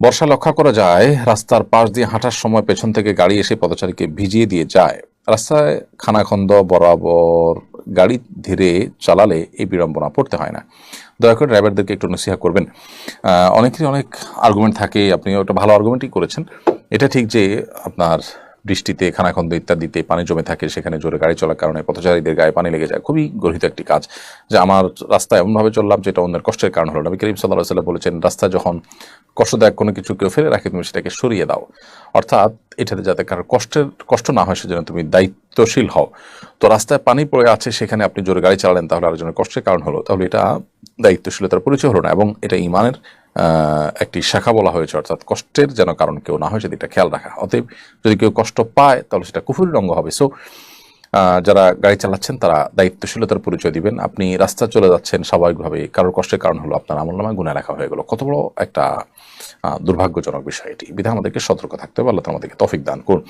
বর্ষা লক্ষ্য করা যায় রাস্তার পাশ দিয়ে হাঁটার সময় পেছন থেকে গাড়ি এসে পথচারীকে ভিজিয়ে দিয়ে যায়। রাস্তায় খানাখন্দ বরাবর গাড়ি ধীরে চালালে এই বিড়ম্বনা পড়তে হয় না। দয়া করে ড্রাইভারদেরকে একটু নসিহা করবেন। অনেকেরই অনেক আর্গুমেন্ট থাকে, আপনি একটা ভালো আর্গুমেন্টই করেছেন। এটা ঠিক যে আপনার বৃষ্টিতে খানাখন্দ ইত্যাদিতে পানি জমে থাকে, সেখানে জোরে গাড়ি চলার কারণে পথচারীদের গায়ে পানি লেগে যায়, খুবই গর্হিত একটি কাজ। যে আমার রাস্তায় এমনভাবে চললাম যেটা অন্যের কষ্টের কারণ হলো। নবী করিম সাল্লাল্লাহু আলাইহি ওয়াসাল্লাম বলেছেন, রাস্তায় যখন কষ্টদায়ক কোনো কিছু কেউ ফেলে রাখে তুমি সেটাকে সরিয়ে দাও। অর্থাৎ এটাতে যাতে কারো কষ্ট না হয় সেজন্য তুমি দায়িত্বশীল হও। তো রাস্তায় পানি পড়ে আছে, সেখানে আপনি জোরে গাড়ি চালালেন, তাহলে আরেকজনের কষ্টের কারণ হলো, তাহলে এটা দায়িত্বশীলতার পরিচয় হলো না, এবং এটা ঈমানের একটি শাখা বলা হয়েছে। অর্থাৎ কষ্টের যেন কারণ কেউ না হয় সেদিকটা খেয়াল রাখা। অতএব যদি কেউ কষ্ট পায় তাহলে সেটা কুফরির অঙ্গ হবে। সো যারা গাড়ি চালাচ্ছেন তারা দায়িত্বশীলতার পরিচয় দিবেন। আপনি রাস্তা চলে যাচ্ছেন স্বাভাবিকভাবে, কারোর কষ্টের কারণ হলো আপনার আমলনামায় গুনাহ লেখা হয়ে গেল। কত বড় একটা দুর্ভাগ্যজনক বিষয় এটি। বিধায় আমাদেরকে সতর্ক থাকতে হবে। আল্লাহ তাআলা আমাদেরকে তৌফিক দান করুন।